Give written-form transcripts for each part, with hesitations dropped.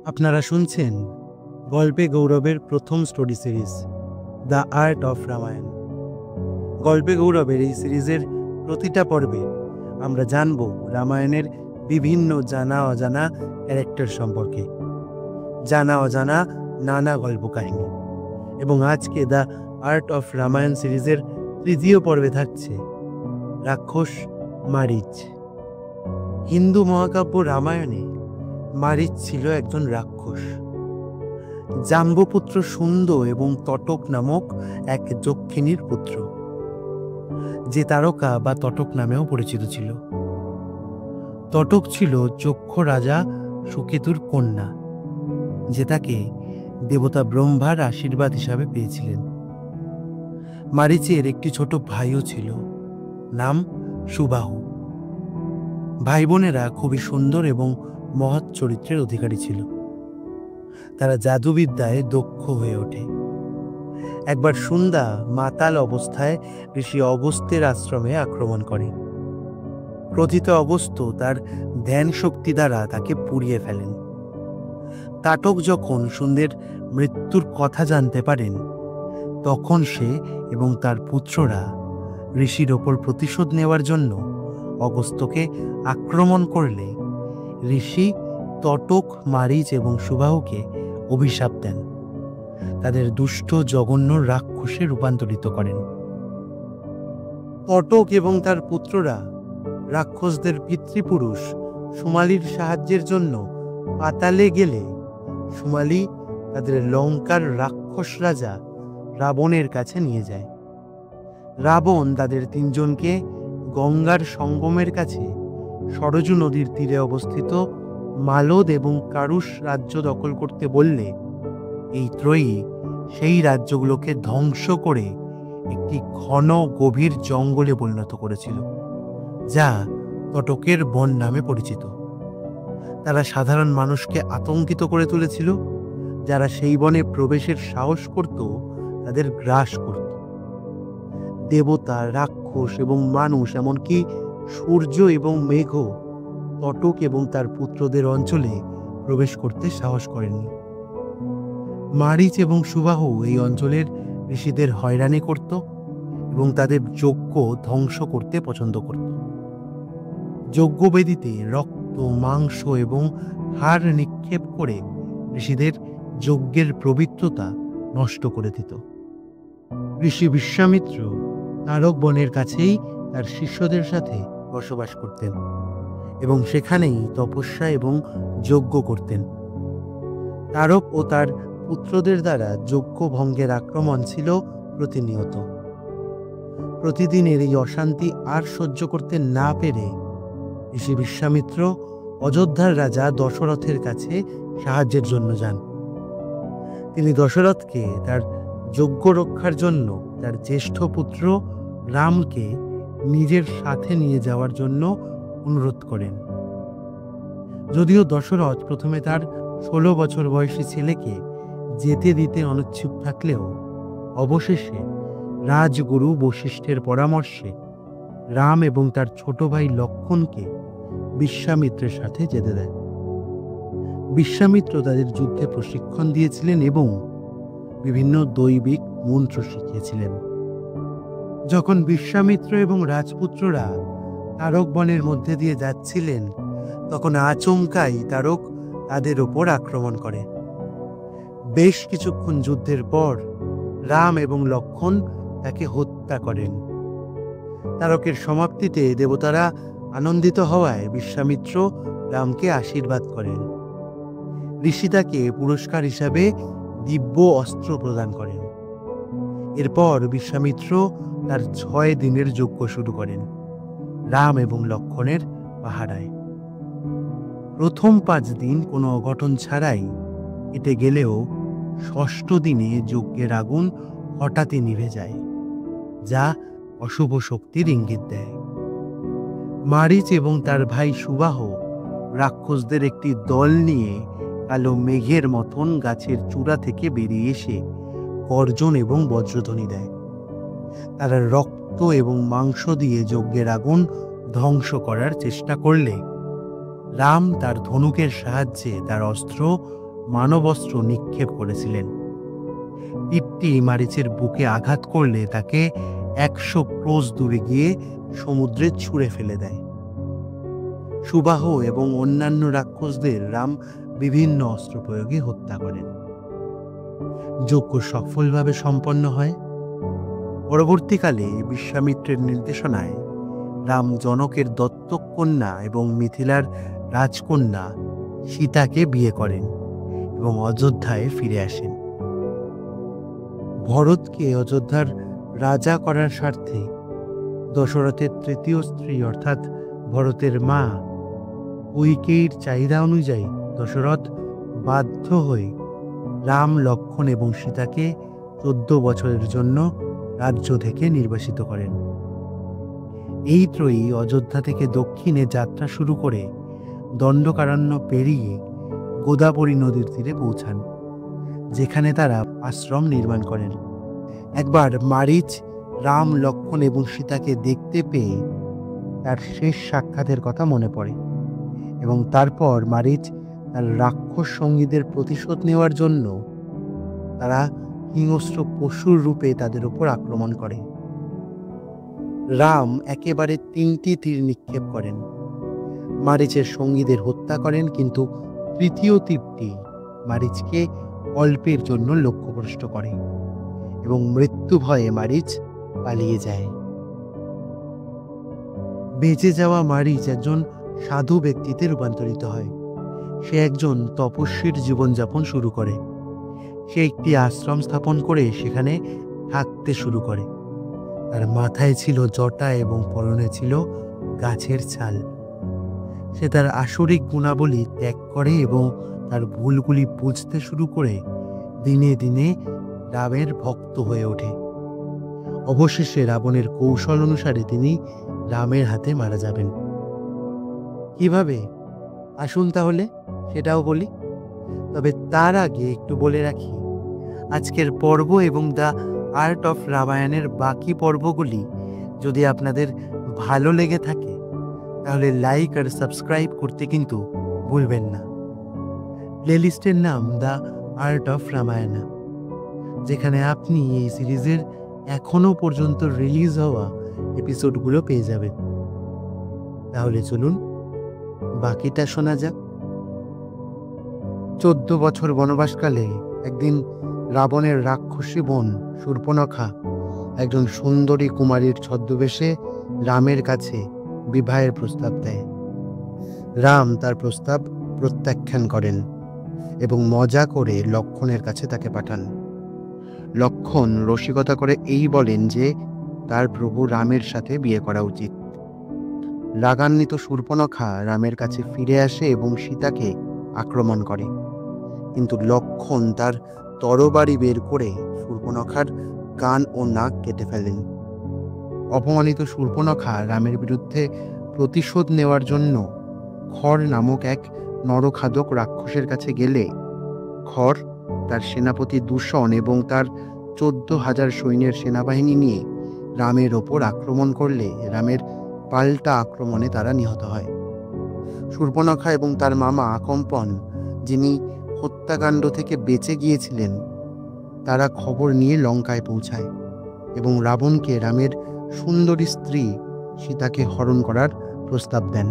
আপনারা শুনছেন গল্পে গৌরবের প্রথম story series the art of Ramayana. গল্পে গৌরবের এই সিরিজের প্রতিটা পর্বে আমরা জানব রামায়ণের বিভিন্ন জানা অজানা ক্যারেক্টার সম্পর্কে, জানা অজানা নানা গল্প কাহিনী। এবং আজকে দ্য আর্ট অফ রামায়ণ সিরিজের তৃতীয় পর্বে থাকছে রাক্ষস মারিচ। হিন্দু মহাকাব্য রামায়ণে মারিচ ছিল একজন রাক্ষস। জাম্বুপুত্র সুন্দ এবং তটক নামক এক যক্ষিণীর পুত্র, যে তারকা বা তটক নামেও পরিচিত ছিল। তটক ছিল যক্ষ রাজা সুকেতুর কন্যা, যে তাকে দেবতা ব্রহ্মার আশীর্বাদ হিসাবে পেয়েছিলেন। মারিচের একটি ছোট ভাইও ছিল, নাম সুবাহু। ভাই বোনেরা খুবই সুন্দর এবং মহৎ চরিত্রের অধিকারী ছিল। তারা জাদুবিদ্যায় দক্ষ হয়ে ওঠে। একবার সন্ধ্যা মাতাল অবস্থায় ঋষি অগস্ত্যের আশ্রমে আক্রমণ করে। ক্রোধিত অগস্ত্য তার ধ্যান শক্তি দ্বারা তাকে পুড়িয়ে ফেলেন। তাটক যখন সন্ধ্যের মৃত্যুর কথা জানতে পারেন, তখন সে এবং তার পুত্ররা ঋষির ওপর প্রতিশোধ নেওয়ার জন্য অগস্ত্যকে আক্রমণ করলে ঋষি তটক, মারিচ এবং সুবাহুকে অভিশাপ দেন, তাদের দুষ্ট জঘন্য রাক্ষসে রূপান্তরিত করেন। তটক এবং তার পুত্ররা রাক্ষসদের পিতৃপুরুষ সুমালির সাহায্যের জন্য পাতালে গেলে সুমালি তাদের লঙ্কার রাক্ষস রাজা রাবণের কাছে নিয়ে যায়। রাবণ তাদের তিনজনকে গঙ্গার সঙ্গমের কাছে সরজু নদীর তীরে অবস্থিত মালদ এবং কারুষ রাজ্য দখল করতে বললে এই ত্রয়ী সেই রাজ্যগুলোকে ধ্বংস করে একটি ঘন গভীর জঙ্গলে পরিণত করেছিল, যা তটকের বন নামে পরিচিত। তারা সাধারণ মানুষকে আতঙ্কিত করে তুলেছিল। যারা সেই বনে প্রবেশের সাহস করত, তাদের গ্রাস করত। দেবতা, রাক্ষস এবং মানুষ, এমনকি সূর্য এবং মেঘ তটক এবং তার পুত্রদের অঞ্চলে প্রবেশ করতে সাহস করেননি। মারিচ এবং সুবাহু এই অঞ্চলের ঋষিদের হয়রানি করত এবং তাদের যজ্ঞ ধ্বংস করতে পছন্দ করত। যজ্ঞবেদিতে রক্ত, মাংস এবং হাড় নিক্ষেপ করে ঋষিদের যজ্ঞের পবিত্রতা নষ্ট করে দিত। ঋষি বিশ্বামিত্র তারক বনের কাছেই তার শিষ্যদের সাথে বসবাস করতেন এবং সেখানেই তপস্যা এবং যজ্ঞ করতেন। তারক ও তার পুত্রদের দ্বারা যজ্ঞ ভঙ্গের আক্রমণ ছিল প্রতিনিয়ত। প্রতিদিনের এই অশান্তি আর সহ্য করতে না পেরে ঋষি বিশ্বামিত্র অযোধ্যার রাজা দশরথের কাছে সাহায্যের জন্য যান। তিনি দশরথকে তার যজ্ঞ রক্ষার জন্য তার জ্যেষ্ঠ পুত্র রামকে নিজের সাথে নিয়ে যাওয়ার জন্য অনুরোধ করেন। যদিও দশরথ প্রথমে তার 16 বছর বয়সী ছেলেকে যেতে দিতে অনিচ্ছুক থাকলেও অবশেষে রাজগুরু বশিষ্ঠের পরামর্শে রাম এবং তার ছোট ভাই লক্ষণকে বিশ্বামিত্রের সাথে যেতে দেয়। বিশ্বামিত্র তাদের যুদ্ধে প্রশিক্ষণ দিয়েছিলেন এবং বিভিন্ন দৈবিক মন্ত্র শিখিয়েছিলেন। যখন বিশ্বামিত্র এবং রাজপুত্ররা তারক বনের মধ্যে দিয়ে যাচ্ছিলেন, তখন আচমকাই তারক তাদের ওপর আক্রমণ করে। বেশ কিছুক্ষণ যুদ্ধের পর রাম এবং লক্ষণ তাকে হত্যা করেন। তারকের সমাপ্তিতে দেবতারা আনন্দিত হওয়ায় বিশ্বামিত্র রামকে আশীর্বাদ করেন। ঋষি তাকে পুরস্কার হিসাবে দিব্য অস্ত্র প্রদান করেন। এরপর বিশ্বামিত্র তার 6 দিনের যজ্ঞ শুরু করেন, রাম এবং লক্ষণের পাহারায়। প্রথম 5 দিন কোনো অঘটন ছাড়াই কেটে গেলেও ষষ্ঠ দিনে যজ্ঞের আগুন হঠাৎই নিভে যায়, যা অশুভ শক্তির ইঙ্গিত দেয়। মারিচ এবং তার ভাই সুবাহ রাক্ষসদের একটি দল নিয়ে কালো মেঘের মতন গাছের চূড়া থেকে বেরিয়ে এসে গর্জন এবং বজ্রধ্বনি দেয়। তারা রক্ত এবং মাংস দিয়ে যজ্ঞের আগুন ধ্বংস করার চেষ্টা করলে রাম তার ধনুকের সাহায্যে তার অস্ত্র মানবস্ত্র নিক্ষেপ করেছিলেন। তীরটি মারিচের বুকে আঘাত করলে তাকে 100 ক্রোশ দূরে গিয়ে সমুদ্রে ছুঁড়ে ফেলে দেয়। সুবাহ এবং অন্যান্য রাক্ষসদের রাম বিভিন্ন অস্ত্র প্রয়োগে হত্যা করেন। যজ্ঞ সফলভাবে সম্পন্ন হয়। পরবর্তীকালে বিশ্বামিত্রের নির্দেশনায় রাম জনকের দত্তক কন্যা এবং মিথিলার রাজকন্যা সীতাকে বিয়ে করেন এবং অযোধ্যায় ফিরে আসেন। ভরতকে অযোধ্যার রাজা করার স্বার্থে দশরথের তৃতীয় স্ত্রী অর্থাৎ ভরতের মা কৈকেয়ীর চাহিদা অনুযায়ী দশরথ বাধ্য হয়ে রাম, লক্ষ্মণ এবং সীতাকে 14 বছরের জন্য রাজ্য থেকে নির্বাসিত করেন। এই ত্রয়ী অযোধ্যা থেকে দক্ষিণে যাত্রা শুরু করে দণ্ডকারণ্য পেরিয়ে গোদাবরী নদীর তীরে পৌঁছান, যেখানে তারা আশ্রম নির্মাণ করেন। একবার মারিচ রাম, লক্ষ্মণ এবং সীতাকে দেখতে পেয়ে তার শেষ সাক্ষাতের কথা মনে পড়ে এবং তারপর মারিচ তার রাক্ষস সঙ্গীদের প্রতিশোধ নেওয়ার জন্য তারা হিংস্র পশুর রূপে তাদের উপর আক্রমণ করে। রাম একেবারে 3টি তীর নিক্ষেপ করেন, মারিচের সঙ্গীদের হত্যা করেন, কিন্তু তৃতীয় তীরটি মারিচকে অল্পের জন্য লক্ষ্যভ্রষ্ট করে এবং মৃত্যু ভয়ে মারিচ পালিয়ে যায়। বেঁচে যাওয়া মারিচ একজন সাধু ব্যক্তিতে রূপান্তরিত হয়। সে একজন তপস্বীর জীবনযাপন শুরু করে। সে একটি আশ্রম স্থাপন করে সেখানে থাকতে শুরু করে। তার মাথায় ছিল জটা এবং পরনে ছিল গাছের ছাল। সে তার আসরিক গুণাবলী ত্যাগ করে এবং তার ভুলগুলি বুঝতে শুরু করে দিনে দিনে রামের ভক্ত হয়ে ওঠে। অবশেষে রাবণের কৌশল অনুসারে তিনি রামের হাতে মারা যাবেন। কিভাবে? আসুন তাহলে সেটাও বলি। তবে তার আগে একটু বলে রাখি, আজকের পর্ব এবং দ্য আর্ট অফ রামায়ণের বাকি পর্বগুলি যদি আপনাদের ভালো লেগে থাকে তাহলে লাইক আর সাবস্ক্রাইব করতে কিন্তু ভুলবেন না। প্লেলিস্টের নাম দ্য আর্ট অফ রামায়ণা, যেখানে আপনি এই সিরিজের এখনো পর্যন্ত রিলিজ হওয়া এপিসোডগুলো পেয়ে যাবেন। তাহলে চলুন বাকিটা শোনা যাক। 14 বছর বনবাসকালে একদিন রাবণের রাক্ষসী বোন শূর্পণখা একজন সুন্দরী কুমারীর ছদ্মবেশে রামের কাছে বিবাহের প্রস্তাব দেয়। রাম তার প্রস্তাব প্রত্যাখ্যান করেন এবং মজা করে লক্ষ্মণের কাছে তাকে পাঠান। লক্ষ্মণ রসিকতা করে এই বলেন যে তার প্রভু রামের সাথে বিয়ে করা উচিত। রাগান্বিত শূর্পণখা রামের কাছে ফিরে আসে এবং সীতাকে আক্রমণ করে, কিন্তু লক্ষ্মণ তার তরবারি বের করে শূর্পণখার কান ও নাক কেটে ফেলেন। অপমানিত শূর্পণখা রামের বিরুদ্ধে প্রতিশোধ নেওয়ার জন্য খর নামক এক নরখাদক রাক্ষসের কাছে গেলে খর তার সেনাপতি দূষণ এবং তার 14,000 সৈন্যের সেনাবাহিনী নিয়ে রামের ওপর আক্রমণ করলে রামের পাল্টা আক্রমণে তারা নিহত হয়। শূর্পণখা এবং তার মামা আকম্পন, যিনি হত্যাকাণ্ড থেকে বেঁচে গিয়েছিলেন, তারা খবর নিয়ে লঙ্কায় পৌঁছায় এবং রাবণকে রামের সুন্দরী স্ত্রী সীতাকে হরণ করার প্রস্তাব দেন।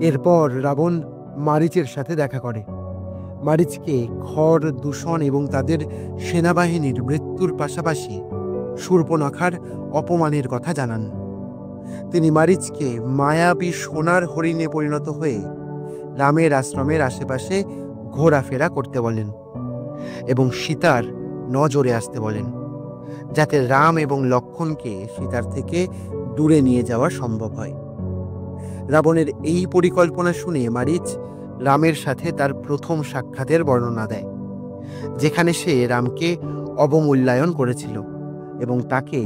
এরপর রাবণ মারিচের সাথে দেখা করে। মারিচকে খর, দূষণ এবং তাদের সেনাবাহিনীর মৃত্যুর পাশাপাশি শূর্পণখার অপমানের কথা জানান। তিনি মারিচকে মায়াবী সোনার হরিণে পরিণত হয়ে রামের আশ্রমের আশেপাশে ঘোরাফেরা করতে বলেন এবং সীতার নজরে আসতে বলেন, যাতে রাম এবং লক্ষ্মণকে সীতার থেকে দূরে নিয়ে যাওয়া সম্ভব হয়। রাবণের এই পরিকল্পনা শুনে মারিচ রামের সাথে তার প্রথম সাক্ষাতের বর্ণনা দেয়, যেখানে সে রামকে অবমূল্যায়ন করেছিল এবং তাকে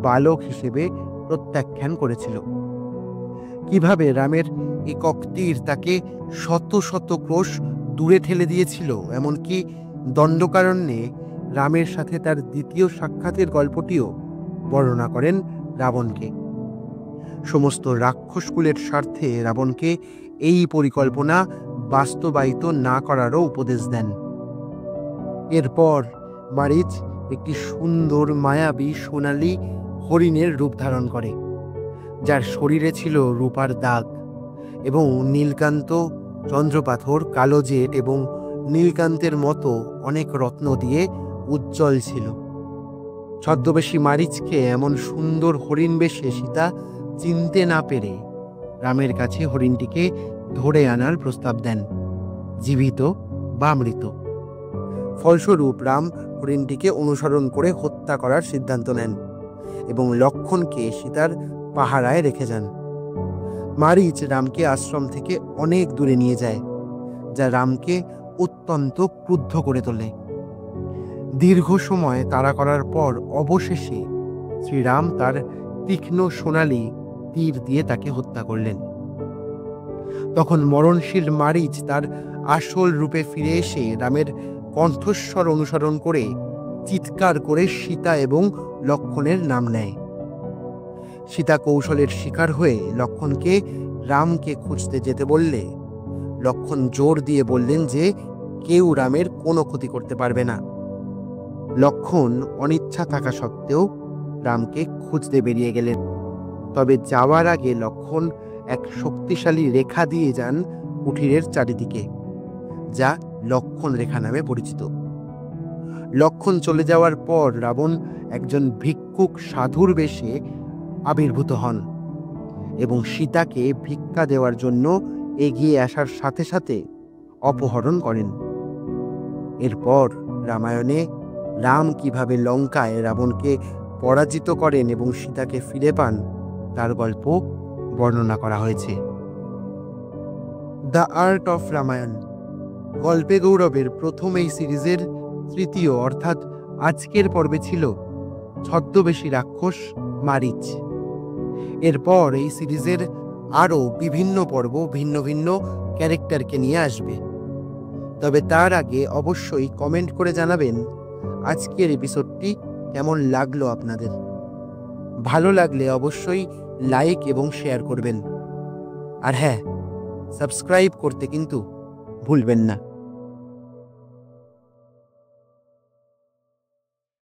বালক হিসেবে প্রত্যাখ্যান করেছিল। কিভাবে রামের একক তীর তাকে শত শত ক্রোশ দূরে ঠেলে দিয়েছিল, এমনকি দণ্ডকারণ্যে রামের সাথে তার দ্বিতীয় সাক্ষাতের গল্পটিও বর্ণনা করেন রাবণকে। সমস্ত রাক্ষসকুলের স্বার্থে রাবণকে এই পরিকল্পনা বাস্তবায়িত না করারও উপদেশ দেন। এরপর মারিচ একটি সুন্দর মায়াবী সোনালী হরিণের রূপ ধারণ করে, যার শরীরে ছিল রূপার দাগ এবং নীলকান্ত, চন্দ্রপাথর, কালো জেট এবং নীলকান্তের মতো অনেক রত্ন দিয়ে উজ্জ্বল ছিল। ছদ্মবেশী মারিচকে এমন সুন্দর হরিণ বেশে সীতা চিনতে না পেরে রামের কাছে হরিণটিকে ধরে আনার প্রস্তাব দেন, জীবিত বা মৃত। ফলস্বরূপ রাম হরিণটিকে অনুসরণ করে হত্যা করার সিদ্ধান্ত নেন এবং লক্ষ্মণকে সীতার পাহারায় রেখে যান। মারিচ রামকে আশ্রম থেকে অনেক দূরে নিয়ে যায়, যা রামকে অত্যন্ত ক্রুদ্ধ করে তোলে। দীর্ঘ সময় তাড়া করার পর অবশেষে শ্রীরাম তার তীক্ষ্ণ সোনালী তীর দিয়ে তাকে হত্যা করলেন। তখন মরণশীল মারিচ তার আসল রূপে ফিরে এসে রামের কণ্ঠস্বর অনুসরণ করে চিৎকার করে সীতা এবং লক্ষ্মণের নাম নেয়। সীতা কৌশলের শিকার হয়ে লক্ষ্মণকে রামকে খুঁজতে যেতে বললে লক্ষ্মণ জোর দিয়ে বললেন যে কেউ রামের কোনো ক্ষতি করতে পারবে না। লক্ষ্মণ অনিচ্ছা থাকা সত্ত্বেও রামকে খুঁজতে বেরিয়ে গেলেন। তবে যাওয়ার আগে লক্ষ্মণ এক শক্তিশালী রেখা দিয়ে যান কুঠিরের চারিদিকে, যা লক্ষ্মণ রেখা নামে পরিচিত। লক্ষ্মণ চলে যাওয়ার পর রাবণ একজন ভিক্ষুক সাধুর বেশে আবির্ভূত হন এবং সীতাকে ভিক্ষা দেওয়ার জন্য এগিয়ে আসার সাথে সাথে অপহরণ করেন। এরপর রামায়ণে রাম কিভাবে লঙ্কায় রাবণকে পরাজিত করেন এবং সীতাকে ফিরে পান তার গল্প বর্ণনা করা হয়েছে। দ্য আর্ট অফ রামায়ণ গল্পে গৌরবের প্রথম এই সিরিজের তৃতীয় অর্থাৎ আজকের পর্বে ছিল ছদ্মবেশী রাক্ষস মারিচ। এরপর এই সিরিজের আরও বিভিন্ন পর্ব ভিন্ন ভিন্ন ক্যারেক্টারকে নিয়ে আসবে। তবে তার আগে অবশ্যই কমেন্ট করে জানাবেন আজকের এপিসোডটি কেমন লাগলো আপনাদের। ভালো লাগলে অবশ্যই লাইক এবং শেয়ার করবেন। আর হ্যাঁ, সাবস্ক্রাইব করতে কিন্তু ভুলবেন না।